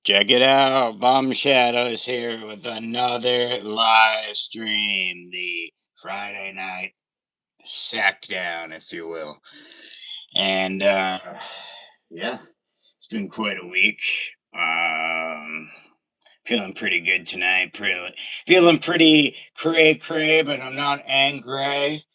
Check it out, Bomb Shadows here with another live stream, the Friday night sack down, if you will. And yeah, it's been quite a week. Feeling pretty good tonight. Feeling pretty cray, but I'm not angry.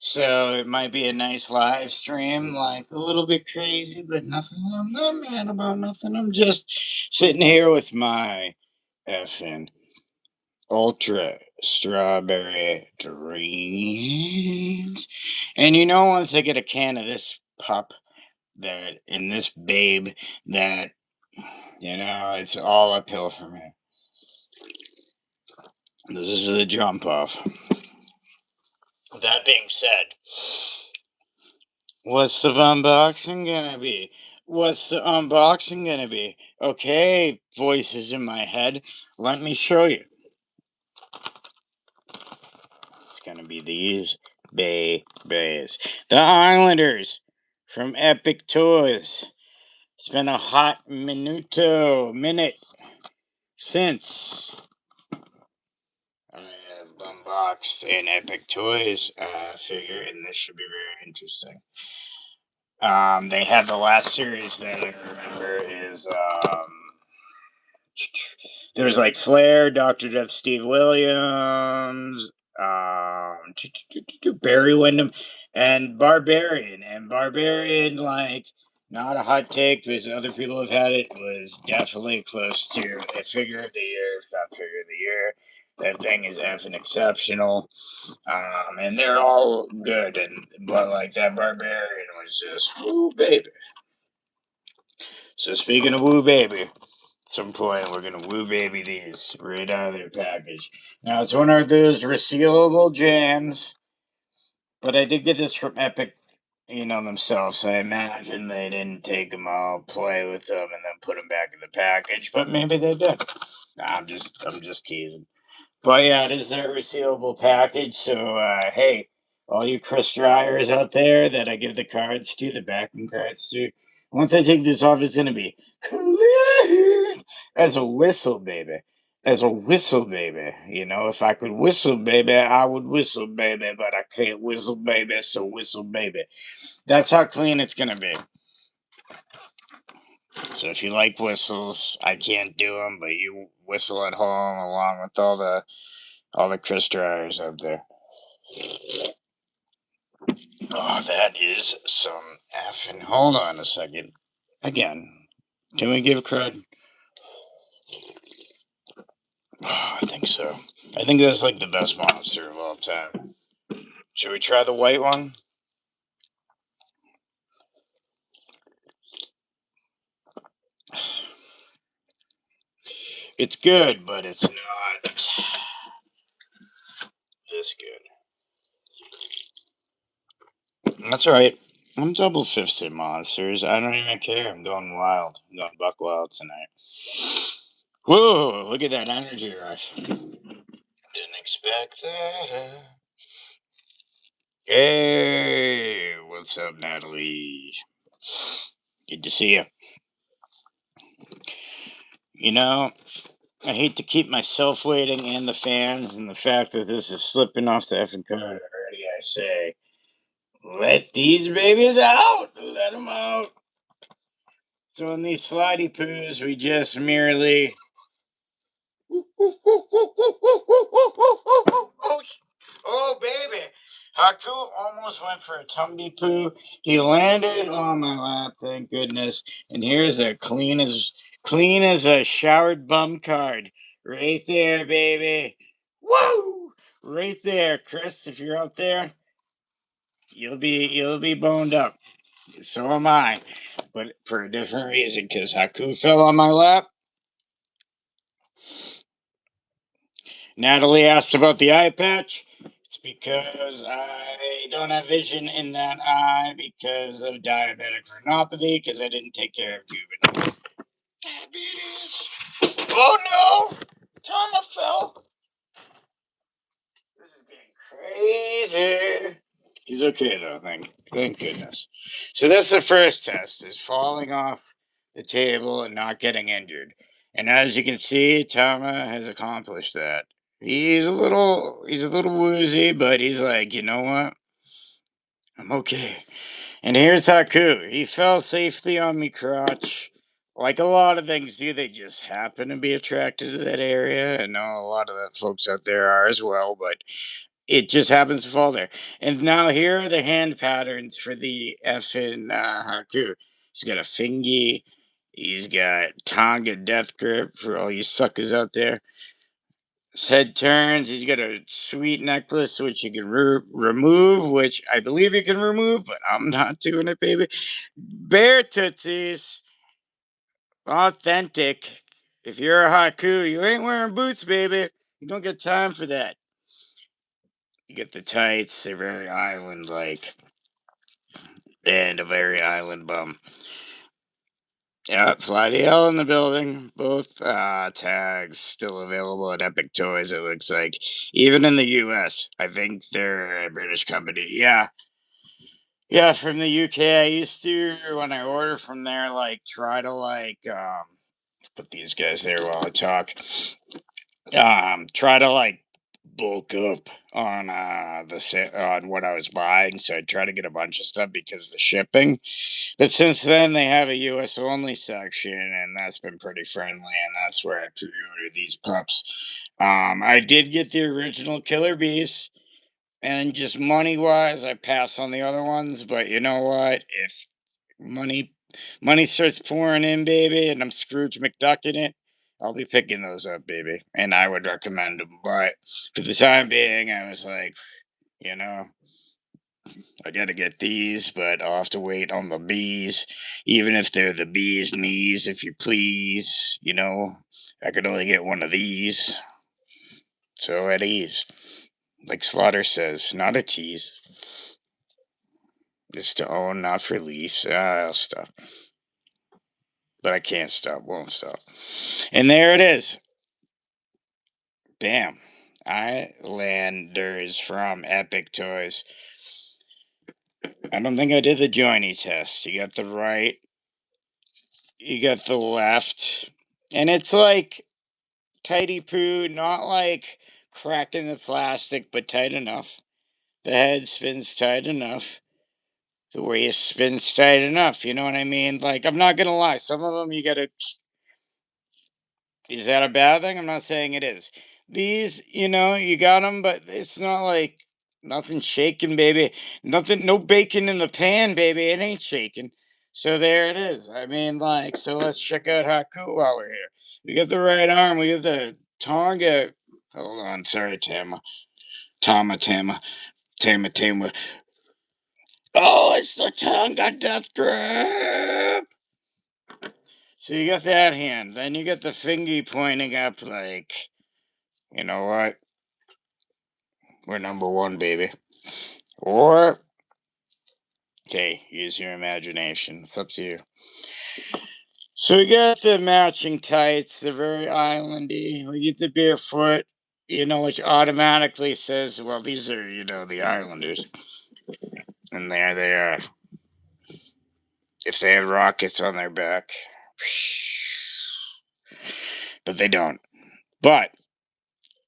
So it might be a nice live stream, like a little bit crazy, but nothing. I'm not mad about nothing. I'm just sitting here with my effing ultra strawberry dreams. And once I get a can of this pup that and this babe that it's all uphill for me. This is the jump off. That being said, what's the unboxing gonna be? What's the unboxing gonna be? Okay, voices in my head. Let me show you. It's gonna be these bays. The Islanders from Epic Toys. It's been a hot minute since I have unboxed an Epic Toys figure, and this should be very interesting. They had the last series that I remember is there's like Flair, Dr. Death, Steve Williams, Barry Windham, and Barbarian. And Barbarian, like, not a hot take because other people have had it, was definitely close to a figure of the year, if not figure of the year. That thing is effing exceptional. And they're all good, but like that Barbarian was just woo baby. So speaking of woo baby, at some point we're gonna woo baby these right out of their package. Now it's one of those resealable jams, but I did get this from Epic, themselves. So I imagine they didn't take them all, play with them, and then put them back in the package. But maybe they did. Nah, I'm just teasing. But yeah, it is their resealable package. So hey, all you Chris Dryers out there that I give the cards to, the backing cards to, once I take this off, it's gonna be clean as a whistle, baby. As a whistle, baby. If I could whistle, baby, I would whistle, baby, but I can't whistle, baby, so whistle, baby. That's how clean it's gonna be. So if you like whistles, I can't do them, but you whistle at home along with all the Chris Dryers out there. Oh, that is some effing. Hold on a second. Again, can we give cred? Oh, I think so. I think that's like the best monster of all time. Should we try the white one? It's good, but it's not this good. That's right. I'm double fisted monsters. I don't even care. I'm going wild. I'm going buck wild tonight. Whoa, look at that energy rush. Didn't expect that. Hey, what's up, Natalie? Good to see you. I hate to keep myself waiting and the fans, and the fact that this is slipping off the effing card already, I say, let these babies out! Let them out! So in these slidey poos, we just merely... Oh, baby! Haku almost went for a tumby poo. He landed on my lap, thank goodness. And here's a clean as a showered bum card. Right there, baby. Woo! Right there, Chris, if you're out there, you'll be boned up. So am I. But for a different reason, because Haku fell on my lap. Natalie asked about the eye patch. It's because I don't have vision in that eye because of diabetic retinopathy, because I didn't take care of juvenile diabetes. Oh no! Tama fell. This is getting crazy. He's okay though, thank goodness. So that's the first test, is falling off the table and not getting injured. And as you can see, Tama has accomplished that. He's a little woozy, but he's like, you know what? I'm okay. And here's Haku. He fell safely on me crotch. Like a lot of things do, they just happen to be attracted to that area. I know a lot of the folks out there are as well, but it just happens to fall there. And now here are the hand patterns for the effing Haku. He's got a fingy. He's got Tonga death grip for all you suckers out there. His head turns. He's got a sweet necklace which you can remove, which I believe you can remove, but I'm not doing it, baby. Bear tootsies, authentic. If you're a Haku, you ain't wearing boots, baby. You don't get time for that. You get the tights. They're very island like, and a very island bum. Yeah, Fly the L in the building. Both tags still available at Epic Toys, it looks like. Even in the US. I think they're a British company. Yeah. Yeah, from the UK. I used to, when I order from there, like, try to, like, put these guys there while I talk. Try to, like, bulk up on on what I was buying. So I'd try to get a bunch of stuff because of the shipping. But since then, they have a US only section, and that's been pretty friendly, and that's where I pre ordered these pups. I did get the original Killer Bees, and just money wise, I pass on the other ones, but you know what? If money money starts pouring in, baby, and I'm Scrooge McDuck in it, I'll be picking those up, baby, and I would recommend them. But for the time being, I was like, you know, I gotta get these, but I'll have to wait on the bees, even if they're the bees knees, if you please. You know, I could only get one of these. So at ease. Like Slaughter says, not a tease. It's to own, not for lease. I'll stop. But I can't stop, won't stop. And there it is. Bam. Islanders from Epic Toys. I don't think I did the joiny test. You got the right, you got the left. And it's like tidy poo, not like cracking the plastic, but tight enough. The head spins tight enough. The waist spins tight enough. You know what I mean? Like, I'm not gonna lie. Some of them you gotta. Is that a bad thing? I'm not saying it is. These, you got them, but it's not like nothing shaking, baby. Nothing, no bacon in the pan, baby. It ain't shaking. So there it is. I mean, like, so let's check out Haku while we're here. We got the right arm. We got the Tonga. Hold on. Sorry, Tama. Tama. Oh, it's the Tonga death grip. So you got that hand. Then you got the fingy pointing up like, you know what? We're number one, baby. Or, hey, use your imagination. It's up to you. So we got the matching tights. They're very islandy. We get the barefoot, which automatically says, well, these are, the Islanders. And there they are. If they had rockets on their back. But they don't. But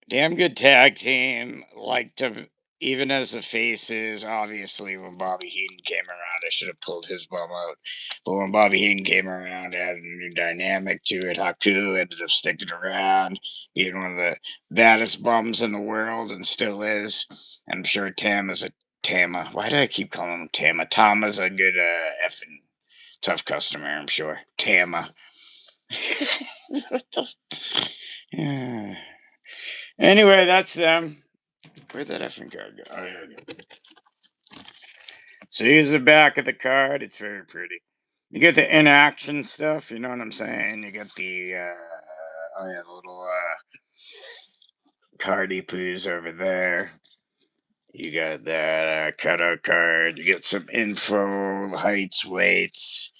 damn good tag team. Like to, even as the faces, obviously, when Bobby Heenan came around, I should have pulled his bum out. But when Bobby Heenan came around, it had a new dynamic to it. Haku ended up sticking around, being one of the baddest bums in the world, and still is. And I'm sure Tama. Why do I keep calling him Tama? Tama's a good effing tough customer, I'm sure. Tama. What the? Yeah. Anyway, that's them. Where'd that effing card go? Oh, there we go. So here's the back of the card. It's very pretty. You get the in-action stuff. You know what I'm saying? You get the the little cardy poos over there. You got that cutout card. You get some info, heights, weights,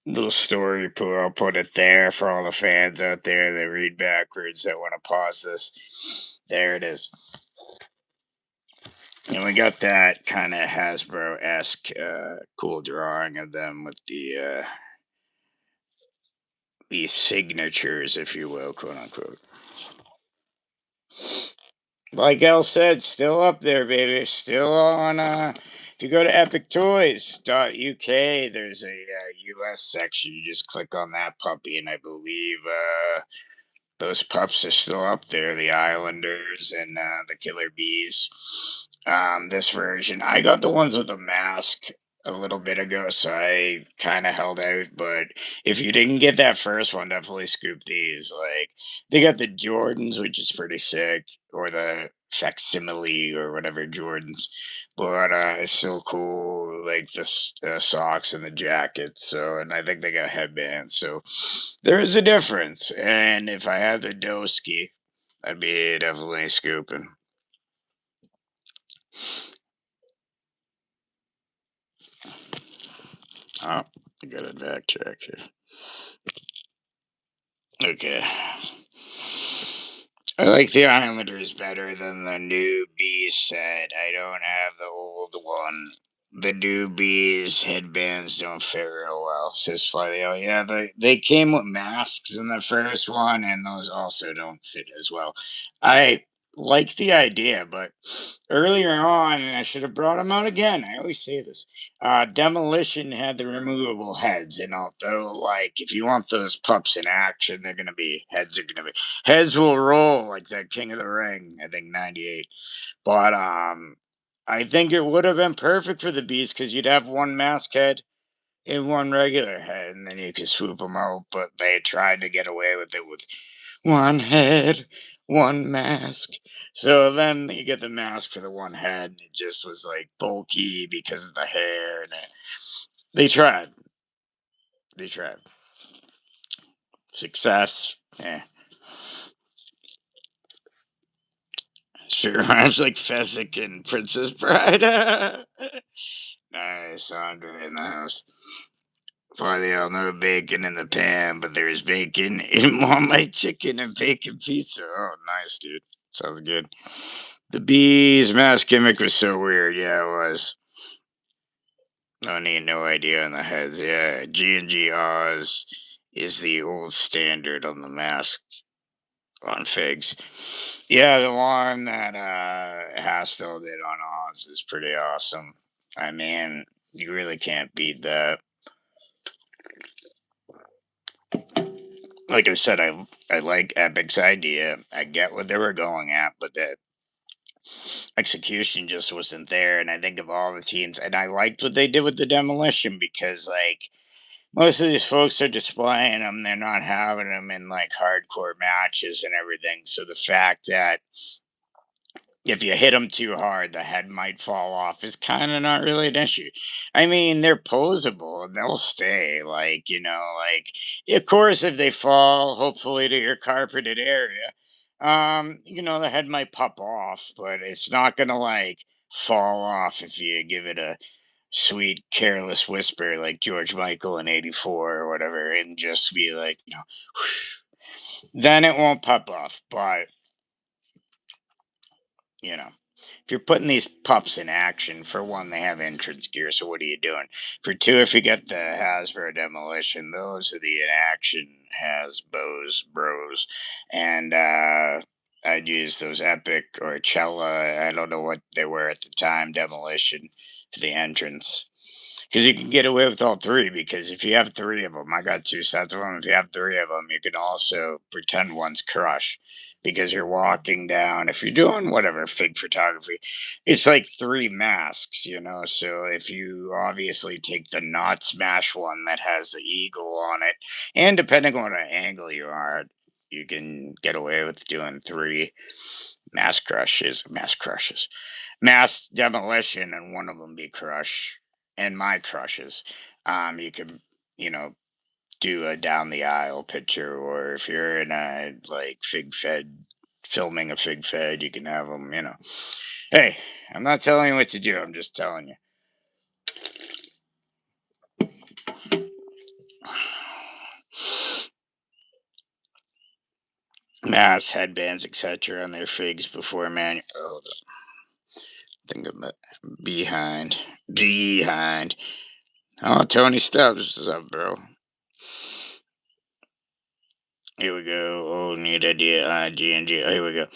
little story poo. I'll put it there for all the fans out there that read backwards that want to pause this. There it is. And we got that kind of Hasbro-esque cool drawing of them with these signatures, if you will, quote unquote. Like El said, still up there, baby. Still on. If you go to epictoys.uk, there's a US section. You just click on that puppy, and I believe those pups are still up there. The Islanders and the Killer Bees. This version, I got the ones with the mask a little bit ago, so I kind of held out. But if you didn't get that first one, definitely scoop these. Like they got the Jordans, which is pretty sick, or the facsimile or whatever Jordans. But it's still cool, like the socks and the jacket. So, and I think they got headbands. So there is a difference. And if I had the Doski, I'd be definitely scooping. Oh, I got a back check here. Okay. I like the Islanders better than the new Beast set. I don't have the old one. The new Bees headbands don't fit real well, says Flavio. Yeah, they came with masks in the first one, and those also don't fit as well. I like the idea, but earlier on, and I should have brought them out again. I always say this. Demolition had the removable heads, and although, like, if you want those pups in action, they're gonna be heads. Are gonna be heads will roll like that King of the Ring. I think '98, but I think it would have been perfect for the Beast because you'd have one mask head and one regular head, and then you could swoop them out. But they tried to get away with it with one head, one mask. So then you get the mask for the one head, and it just was like bulky because of the hair. And they tried. They tried. Success. Yeah. Sure rhymes like Fezzik and Princess Bride. Nice, Andre in the house. For they all know bacon in the pan, but there's bacon in Marmite chicken and bacon pizza. Oh, nice, dude. Sounds good. The bees mask gimmick was so weird. Yeah, it was. I need no idea on the heads. Yeah, G&G Oz is the old standard on the mask on figs. Yeah, the one that Hastel did on Oz is pretty awesome. I mean, you really can't beat that. Like I said, I like Epic's idea. I get what they were going at, but the execution just wasn't there. And I think of all the teams, and I liked what they did with the demolition because, like, most of these folks are displaying them. They're not having them in like hardcore matches and everything. So the fact that if you hit them too hard, the head might fall off is kind of not really an issue. I mean, they're posable and they'll stay. Like, like, of course, if they fall, hopefully to your carpeted area, the head might pop off, but it's not going to like fall off if you give it a sweet, careless whisper like George Michael in '84 or whatever, and just be like, then it won't pop off. But, you know. If you're putting these pups in action, for one, they have entrance gear, so what are you doing? For two, if you get the Hasbro demolition, those are the in action Hasbros bros. And I'd use those Epic or Cella, I don't know what they were at the time, demolition for the entrance. Because you can get away with all three, because if you have three of them, I got two sets of them. If you have three of them, you can also pretend one's Crush because you're walking down. If you're doing whatever fig photography, it's like three masks, So if you obviously take the not smash one that has the eagle on it, and depending on what angle you are, you can get away with doing three mass demolition, and one of them be Crush, and my Crushes. You can, you know, do a down the aisle picture, or if you're in a like fig fed filming a fig fed, you can have them. Hey, I'm not telling you what to do. I'm just telling you. Masks, headbands, etc. on their figs before man. Oh, think I'm behind. Behind. Oh, Tony Stubbs, what's up, bro? Here we go. Oh, need idea. G&G. Oh, here we go.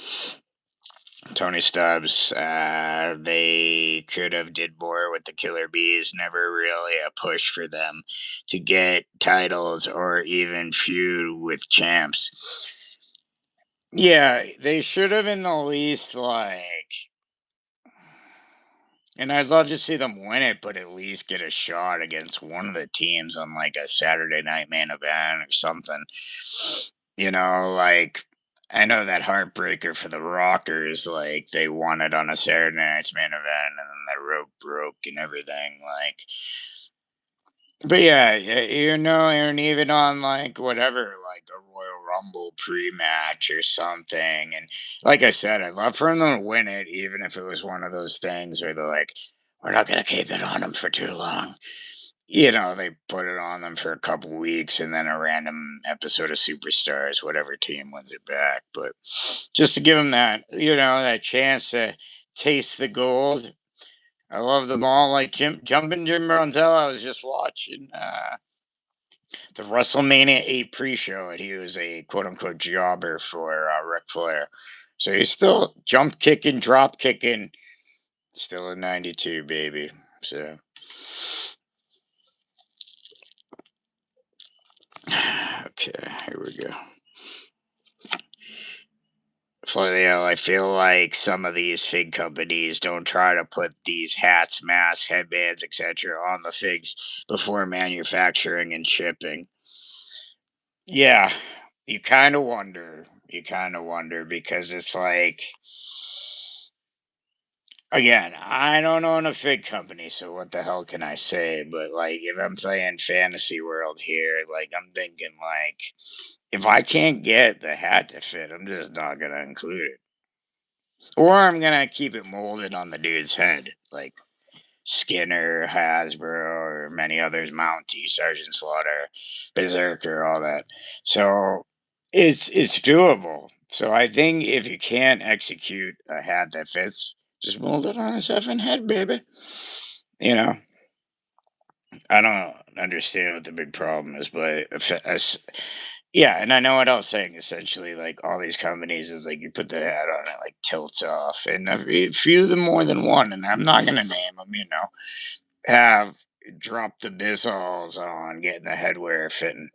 Tony Stubbs. They could have did more with the Killer Bees. Never really a push for them to get titles or even feud with champs. Yeah, they should have in the least and I'd love to see them win it, but at least get a shot against one of the teams on like a Saturday night main event or something. I know that heartbreaker for the Rockers, like they won it on a Saturday night's main event and then the rope broke and everything. But yeah, and even on like whatever, like a Royal Rumble pre-match or something. And like I said, I'd love for them to win it, even if it was one of those things where they're like, "We're not gonna keep it on them for too long." They put it on them for a couple weeks, and then a random episode of Superstars, whatever team wins it back. But just to give them that chance to taste the gold. I love them all. Like Jumping Jim Brunzell, I was just watching the WrestleMania 8 pre-show, and he was a quote-unquote jobber for Ric Flair. So he's still jump kicking, drop kicking, still a 92, baby. So, okay, here we go. Flair, I feel like some of these fig companies don't try to put these hats, masks, headbands, etc. on the figs before manufacturing and shipping. Yeah, you kind of wonder. You kind of wonder because it's like, again, I don't own a fig company, so what the hell can I say? But like, if I'm playing fantasy world here, like I'm thinking like, if I can't get the hat to fit, I'm just not gonna include it, or I'm gonna keep it molded on the dude's head, like Skinner, Hasbro, or many others, Mountie, Sergeant Slaughter, Berserker, all that. So it's doable. So I think if you can't execute a hat that fits, just mold it on his effing head, baby. You know, I don't understand what the big problem is, but yeah, and I know what I was saying. Essentially, like all these companies is like you put the hat on, it like tilts off, and a few of them more than one, and I'm not gonna name them. Have dropped the bizzles on getting the headwear fitting.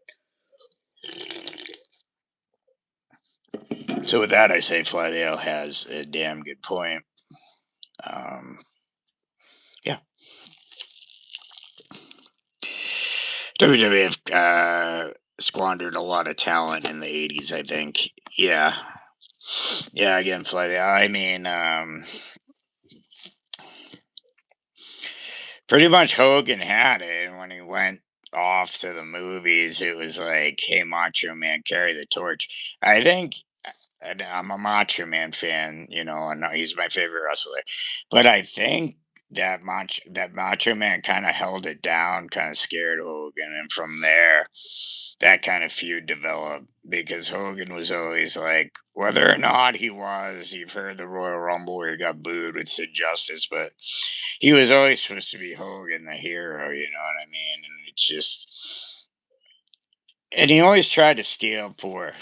So with that, I say Flatheo has a damn good point. Um, yeah, WWF squandered a lot of talent in the '80s. I think. Yeah, yeah. Again, Flatheo. I mean, pretty much Hogan had it, and when he went off to the movies, it was like, "Hey, Macho Man, carry the torch." I think and I'm a Macho Man fan, and he's my favorite wrestler. But I think that Macho Man kind of held it down, kind of scared Hogan, and from there, that kind of feud developed because Hogan was always like, whether or not you've heard the Royal Rumble where he got booed with Sid Justice, but he was always supposed to be Hogan, the hero. You know what I mean? And it's just, and he always tried to steal poor.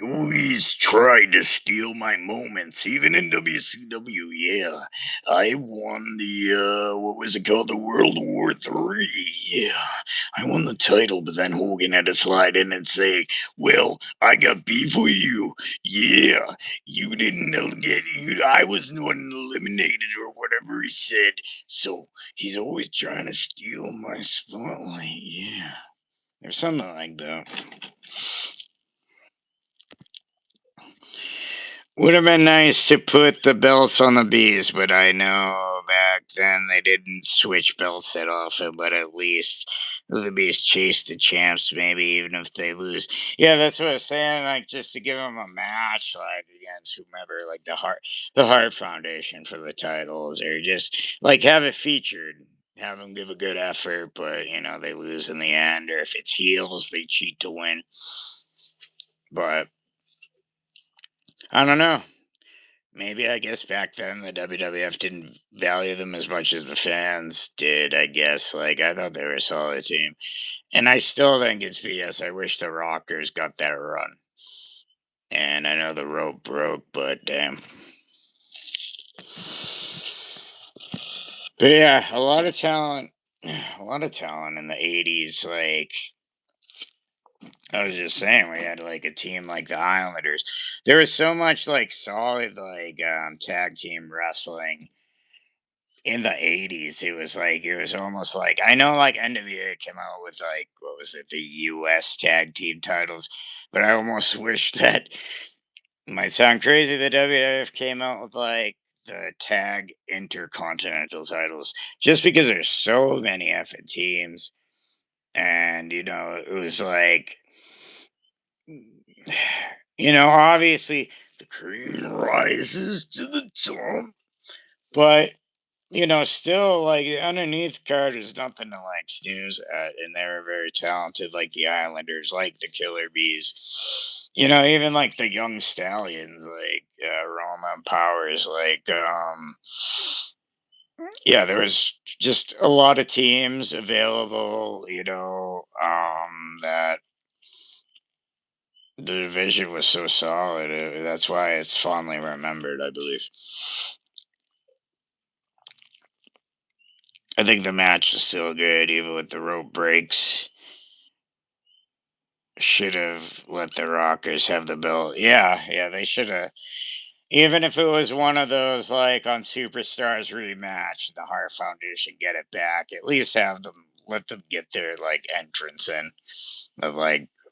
Always tried to steal my moments, even in WCW. Yeah, I won what was it called, the World War III. Yeah, I won the title, but then Hogan had to slide in and say, "Well, I got beef with you. Yeah, you didn't get you. I was the one eliminated, or whatever he said." So he's always trying to steal my spotlight. Yeah, there's something like that. Would have been nice to put the belts on the bees, but I know back then they didn't switch belts that often, but at least the bees chase the champs, maybe even if they lose. Yeah, that's what I was saying, like just to give them a match, like against whomever, like the Heart Foundation for the titles, or just like have it featured. Have them give a good effort, but they lose in the end, or if it's heels, they cheat to win. But I don't know. Maybe I guess back then the WWF didn't value them as much as the fans did. I guess I thought they were a solid team, and I still think it's BS. I wish the Rockers got that run, and I know the rope broke, but damn. But yeah, a lot of talent, a lot of talent in the '80s. I was just saying, we had a team like the Islanders. There was so much solid tag team wrestling in the '80s. It was almost I know NWA came out with what was it, the US tag team titles, but I almost wish that, might sound crazy, the WWF came out with the tag intercontinental titles, just because there's so many effing teams. And it was obviously the cream rises to the top, but still, the underneath card is nothing to snooze at, and they were very talented, like the Islanders, like the Killer Bees. Even the young Stallions, Roman Powers, yeah, there was just a lot of teams available. That the division was so solid. That's why it's fondly remembered, I believe. I think the match was still good, even with the rope breaks. Should have let the Rockers have the belt. Yeah, yeah, they should have. Even if it was one of those on Superstars rematch, the Hart Foundation get it back. At least have them, let them get their entrance in of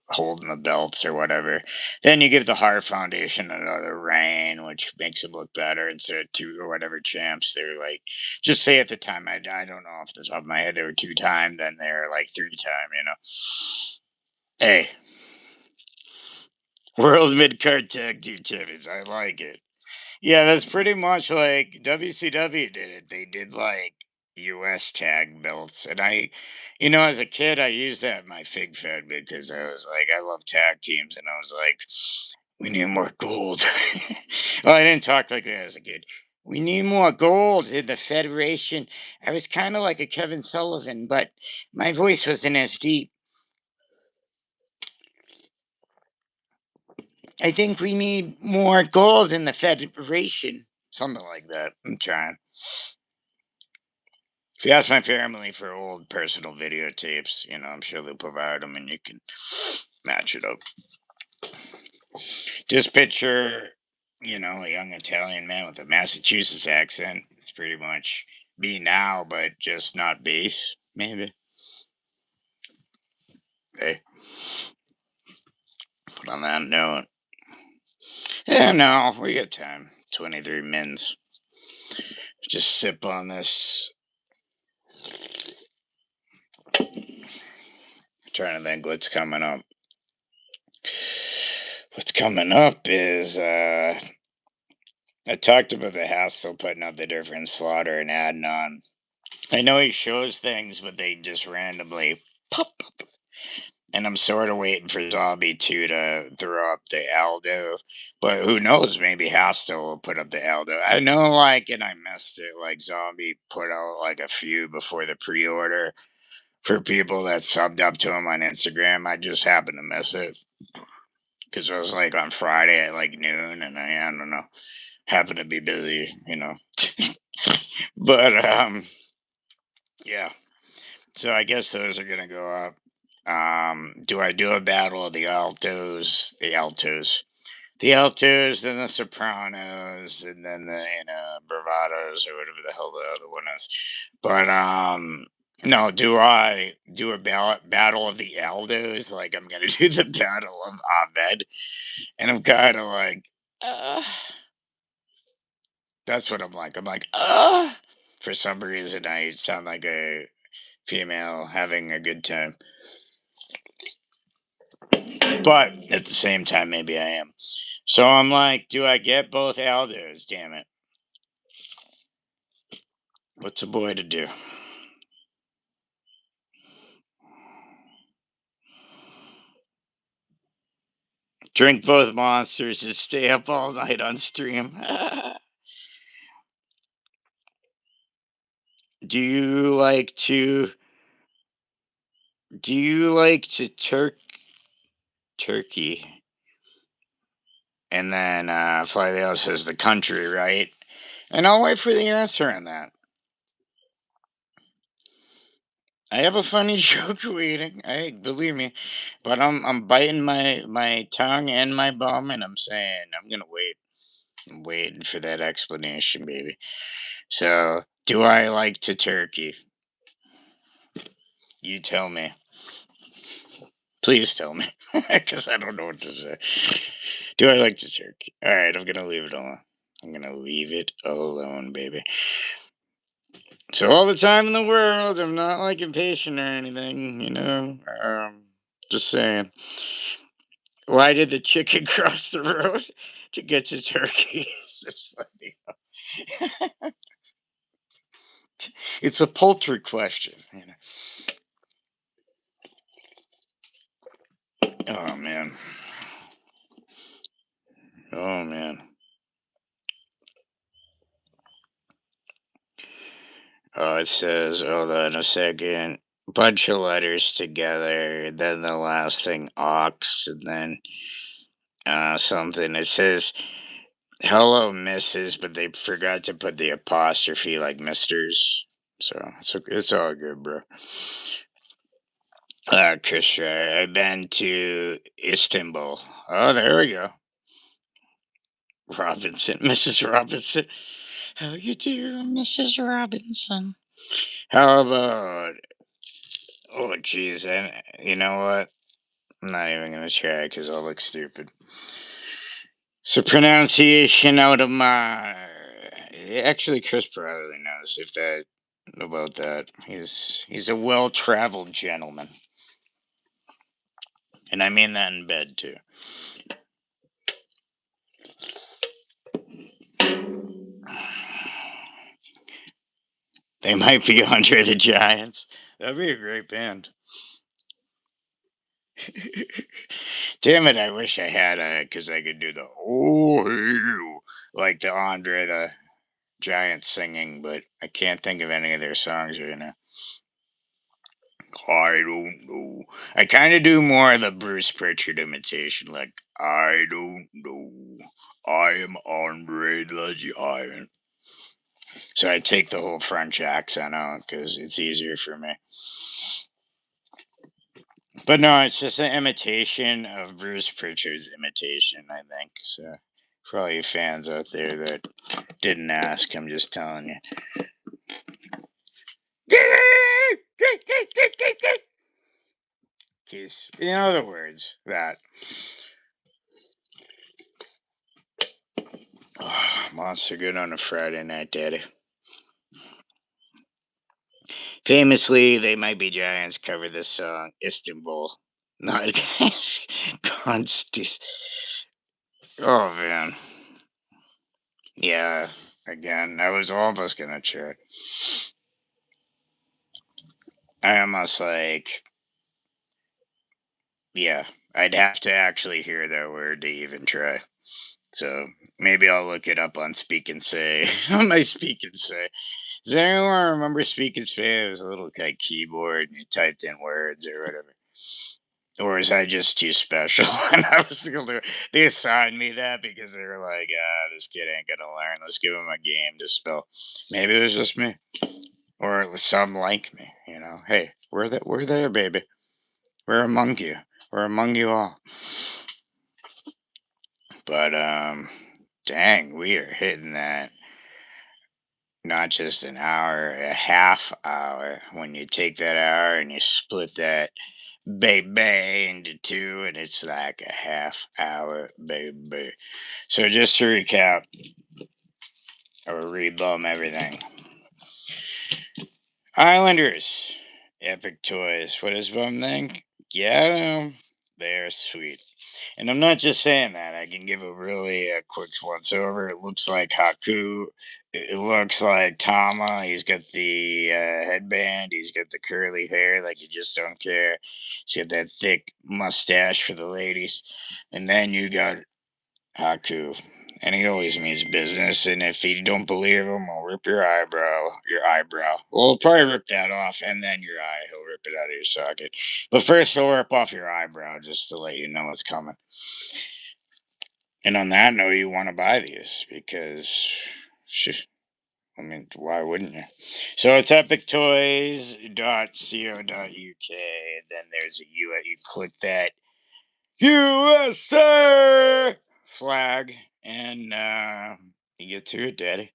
holding the belts or whatever. Then you give the Hart Foundation another reign, which makes them look better instead of two or whatever champs. They're just say at the time, I don't know off the top of my head, they were 2-time, then they're 3-time. Hey, World Mid Card Tag Team Champions. I like it. Yeah, that's pretty much WCW did it. They did US tag belts. And as a kid, I used that in my Fig Fed because I was I love tag teams. And I was we need more gold. Well, I didn't talk like that as a kid. We need more gold in the Federation. I was kind of like a Kevin Sullivan, but my voice wasn't as deep. I think we need more gold in the Federation. Something like that. I'm trying. If you ask my family for old personal videotapes, I'm sure they'll provide them and you can match it up. Just picture, a young Italian man with a Massachusetts accent. It's pretty much me now, but just not bass, maybe. Hey, but on that note, yeah, no, we got time. 23 mins. Just sip on this. Trying to think what's coming up. What's coming up is I talked about the Hassel putting out the different slaughter and adding on. I know he shows things, but they just randomly pop up. And I'm sort of waiting for Zombie 2 to throw up the Aldo. But who knows? Maybe Hostile will put up the Aldo. I know, and I missed it. Zombie put out a few before the pre order for people that subbed up to him on Instagram. I just happened to miss it because it was on Friday at noon, and I don't know, happened to be busy. But yeah. So I guess those are gonna go up. Do I do a battle of the altos? The altos, then the sopranos, and then the bravados or whatever the hell the other one is. But no. Do I do a battle of the Aldos? I'm gonna do the battle of Ahmed, and I'm kind of uh, that's what I'm like. I'm for some reason I sound like a female having a good time. But at the same time, maybe I am. So I'm do I get both Aldos? Damn it. What's a boy to do? Drink both monsters and stay up all night on stream. do you like to do you like to turkey? And then Fly the Owl says the country, right? And I'll wait for the answer on that. I have a funny joke waiting. Hey, believe me, but I'm biting my tongue and my bum, and I'm saying I'm gonna wait. I'm waiting for that explanation, baby. So, do I like to turkey? You tell me. Please tell me, because I don't know what to say. Do I like to turkey? All right, I'm gonna leave it alone. I'm gonna leave it alone, baby. So all the time in the world, I'm not like impatient or anything, you know. Just saying. Why did the chicken cross the road to get to Turkey? It's just funny. It's a poultry question. You know? Oh man. Oh man. Oh, it says, hold on a second. Bunch of letters together. Then the last thing, ox, and then something. It says, hello, Mrs., but they forgot to put the apostrophe like Misters. So it's all good, bro. Chris, I've been to Istanbul. Oh, there we go. Robinson, Mrs. Robinson. How you do, Mrs. Robinson? How about? Oh, jeez, and you know what? I'm not even gonna try because I'll look stupid. So pronunciation out of my. Actually, Chris probably knows if that about that. He's a well-traveled gentleman, and I mean that in bed too. They might be Andre the Giants. That'd be a great band. Damn it! I wish I had a because I could do the oh hey, like the Andre the Giant singing, but I can't think of any of their songs right now. I don't know. I kind of do more of the Bruce Pritchard imitation, like I don't know. I am Andre the Giant. So I take the whole French accent out because it's easier for me. But no, it's just an imitation of Bruce Pritchard's imitation, I think. So for all you fans out there that didn't ask, I'm just telling you. In other words, that. Oh, Monster good on a Friday night, Daddy. Famously, They Might Be Giants cover this song, Istanbul. Not Constant. Oh, man. Yeah, again, I was almost gonna check. I almost like, yeah, I'd have to actually hear that word to even try. So maybe I'll look it up on Speak and Say. On my Speak and Say. Does anyone remember Speak and Say? It was a little like keyboard and you typed in words or whatever. Or is I just too special? And I was gonna, they assigned me that because they were like, this kid ain't gonna learn. Let's give him a game to spell. Maybe it was just me. Or some like me, you know. Hey, we're there, baby. We're among you. We're among you all. But dang, we are hitting that not just an hour, a half hour. When you take that hour and you split that baby into two, and it's like a half hour, baby. So just to recap or rebum everything. Islanders, Epic Toys. What does Bum think? Get 'em. They're sweet. And I'm not just saying that. I can give a really quick once over. It looks like Haku. It looks like Tama. He's got the headband. He's got the curly hair, like you just don't care. He's got that thick mustache for the ladies. And then you got Haku. And he always means business. And if you don't believe him, I'll rip your eyebrow. Your eyebrow. Well, he'll probably rip that off, and then your eye. He'll rip it out of your socket. But first, he'll rip off your eyebrow just to let you know what's coming. And on that note, you want to buy these because, I mean, why wouldn't you? So it's epictoys.co.uk. Then there's a U. You click that USA flag, and you get to it, Daddy.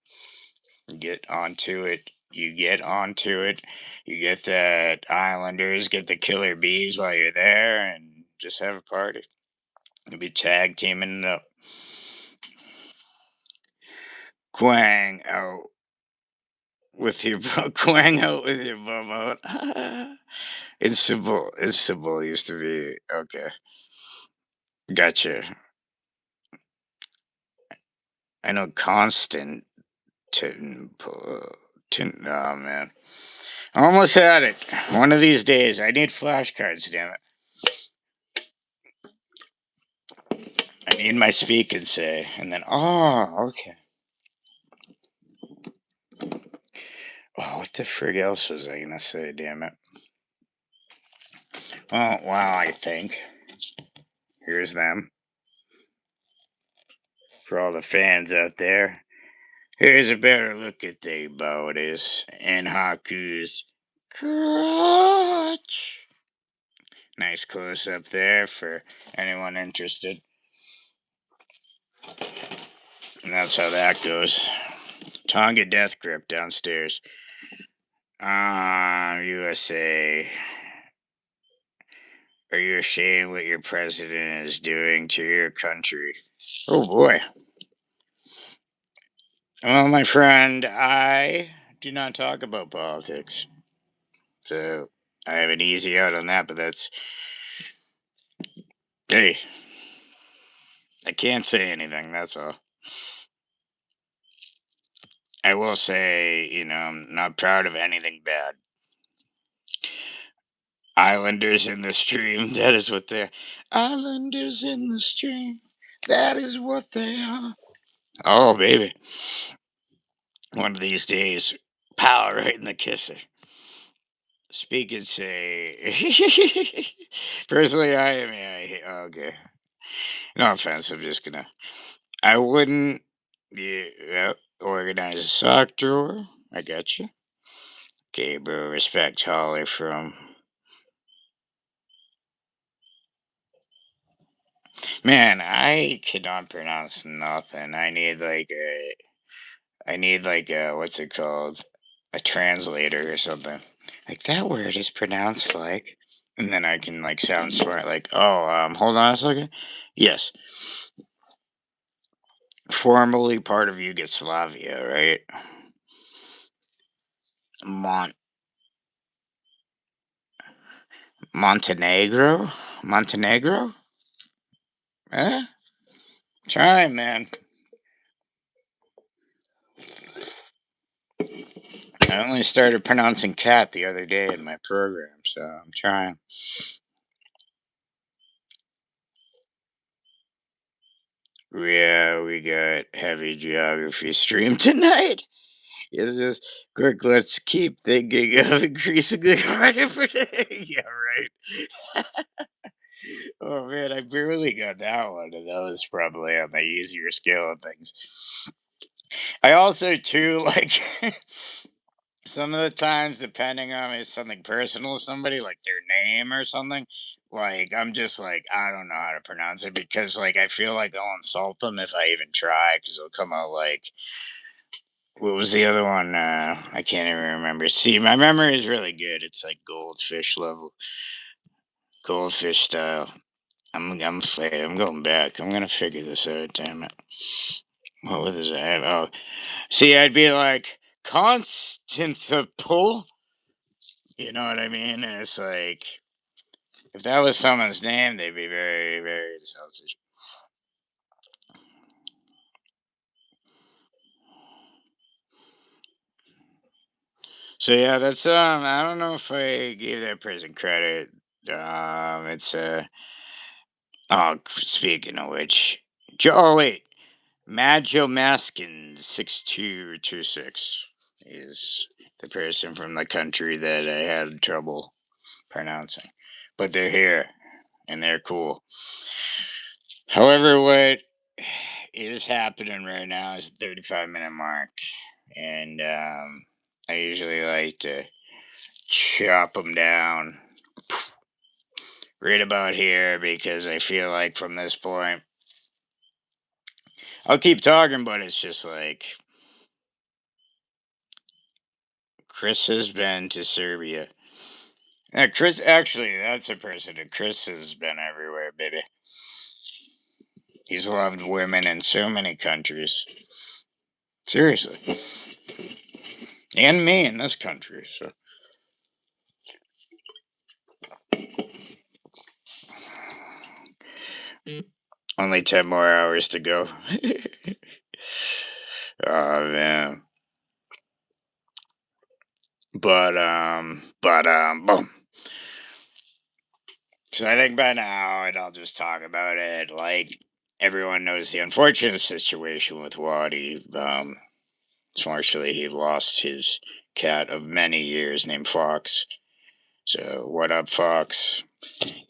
You get onto it. You get onto it. You get that Islanders, get the killer bees while you're there, and just have a party. You'll be tag teaming it up. Quang out with your quang out with your bum out. Istanbul used to be okay. Gotcha. I know Constant. Oh man, almost had it. One of these days, I need flashcards. Damn it! I need my speak and say, and then okay. Oh, what the frig else was I gonna say? Damn it! Oh wow, I think here's them for all the fans out there. Here's a better look at the bodies and Haku's crotch. Nice close up there for anyone interested. And that's how that goes. Tonga Death Grip downstairs. USA. Are you ashamed what your president is doing to your country? Oh boy. Well, my friend, I do not talk about politics. So I have an easy out on that, but that's. Hey, I can't say anything, that's all. I will say, I'm not proud of anything bad. Islanders in the stream, that is what they're. Islanders in the stream, that is what they are. Oh, baby. One of these days, power right in the kisser. Speak and say. Personally, okay. No offense, I'm just gonna. I wouldn't. Yeah, organize a sock drawer. I got you. Okay, bro. Respect Holly from. Man, I cannot pronounce nothing. I need like a what's it called? A translator or something. Like that word is pronounced like, and then I can like sound smart. Like, hold on a second. Yes, formerly part of Yugoslavia, right? Mon Montenegro, Montenegro. Eh? Try, man. I only started pronouncing cat the other day in my program, so I'm trying. Yeah, we got heavy geography stream tonight. Is this quick? Let's keep thinking of increasing the credit for yeah, right. Oh man, I barely got that one, and that was probably on the easier scale of things. I also too like some of the times, depending on if something personal to somebody, like their name or something. Like I'm just like I don't know how to pronounce it because like I feel like I'll insult them if I even try because it'll come out like what was the other one? I can't even remember. See, my memory is really good. It's like goldfish level, goldfish style. I'm going back. I'm gonna figure this out. Damn it. What was that? Oh, see, I'd be like Constantinople. You know what I mean? And it's like If that was someone's name, they'd be very, very selfish. So yeah, that's I don't know if I gave that person credit. It's oh, speaking of which, oh wait, Mad Joe Maskin 6226 is the person from the country that I had trouble pronouncing, but they're here and they're cool. However, what is happening right now is the 35-minute mark, and I usually like to chop them down right about here because I feel like from this point, I'll keep talking, but it's just like Chris has been to Serbia. Chris, actually, that's a person. Chris has been everywhere, baby. He's loved women in so many countries. Seriously. And me in this country. So only 10 more hours to go. Oh man. Boom. So I think by now, and I'll just talk about it. Like everyone knows the unfortunate situation with Waddy. Unfortunately, he lost his cat of many years named Fox. So what up, Fox?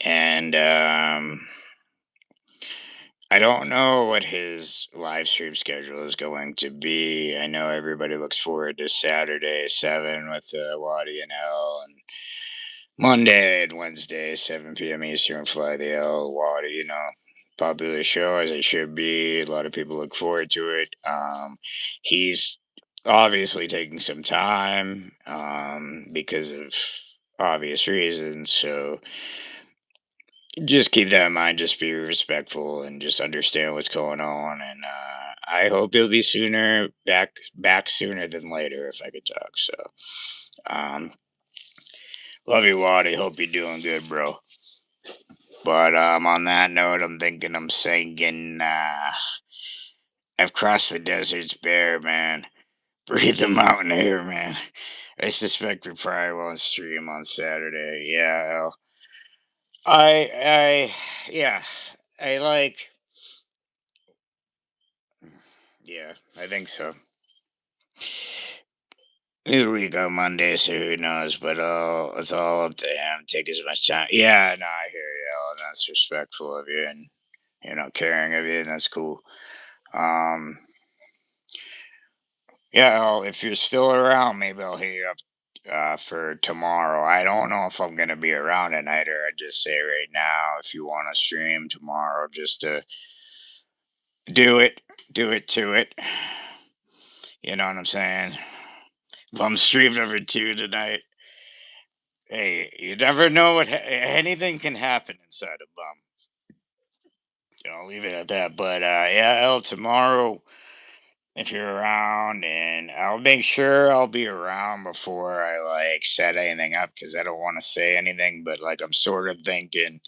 And I don't know what his live stream schedule is going to be. I know everybody looks forward to Saturday 7 with Waddy and L, and Monday and Wednesday 7 p.m. Eastern. Fly the L, Waddy. Popular show as it should be. A lot of people look forward to it. He's obviously taking some time because of obvious reasons. So just keep that in mind. Just be respectful and just understand what's going on. And I hope he'll be back sooner than later if I could talk. So, um, love you, Waddy. Hope you're doing good, bro. But on that note, I'm thinking I'm singing. I've crossed the desert's bare, man. Breathe the mountain air, man. I suspect we probably won't stream on Saturday. Yeah, yeah, I like. Yeah, I think so. New week on Monday, so who knows? But it's all up to him. Take as much time. Yeah, no, I hear you, and that's respectful of you, and caring of you, and that's cool. Um, yeah, if you're still around, maybe I'll hit you up for tomorrow. I don't know if I'm gonna be around at night, or I just say right now, if you want to stream tomorrow, just to do it to it. You know what I'm saying? If I'm streamed over 2 tonight, hey, you never know anything can happen inside a bum. I'll leave it at that. But yeah, L, tomorrow, if you're around, and I'll make sure I'll be around before I like set anything up because I don't want to say anything. But like, I'm sort of thinking.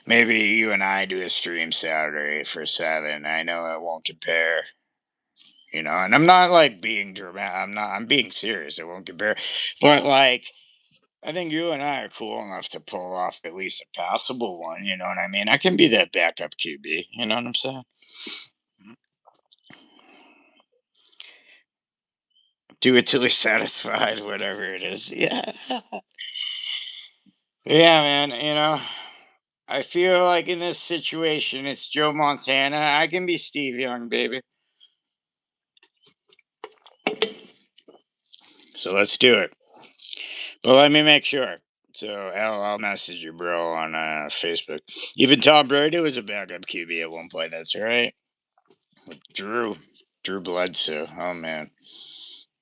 Maybe you and I do a stream Saturday for 7. I know it won't compare. And I'm not like being dramatic. I'm being serious. It won't compare. But like, I think you and I are cool enough to pull off at least a passable one. You know what I mean? I can be that backup QB. You know what I'm saying? Do it till he's satisfied, whatever it is. Yeah. Yeah, man. I feel like in this situation, it's Joe Montana. I can be Steve Young, baby. So let's do it. But let me make sure. So I'll message you, bro, on Facebook. Even Tom Brady was a backup QB at one point. That's right. With Drew Bledsoe. Oh man,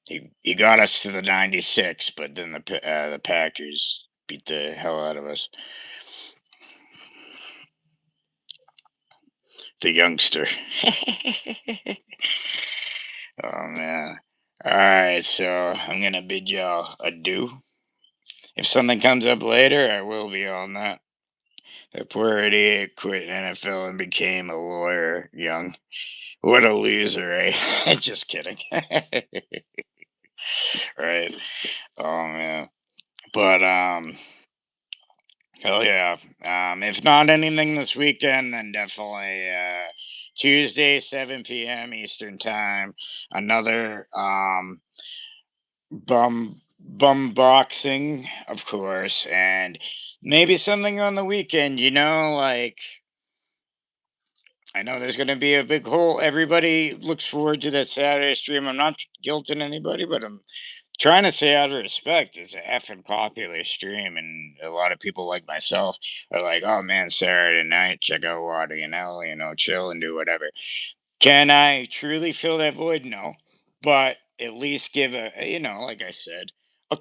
he got us to the '96, but then the Packers beat the hell out of us. The youngster. Oh man. All right, so I'm gonna bid y'all adieu. if something comes up later, I will be on that. That poor idiot quit NFL and became a lawyer young. What a loser, eh? Just kidding. Right. Oh man. But hell yeah. If not anything this weekend, then definitely Tuesday, 7 p.m. Eastern time. Another bumboxing, of course, and maybe something on the weekend. Like I know there's going to be a big hole. Everybody looks forward to that Saturday stream. I'm not guilting anybody, but I'm trying to say out of respect. It's a effing popular stream, and a lot of people like myself are like, "Oh man, Saturday night, check out water, chill and do whatever." Can I truly fill that void? No, but at least give like I said, a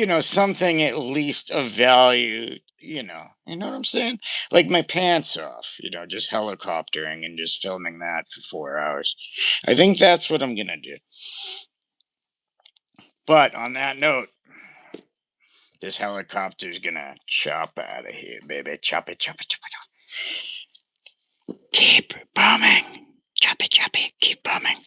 a something at least of value. You know what I'm saying? Like my pants off. Just helicoptering and just filming that for 4 hours. I think that's what I'm gonna do. But on that note, this helicopter's gonna chop out of here, baby. Chop it, chop it, chop it, chop it. Keep bombing. Chop it, keep bombing.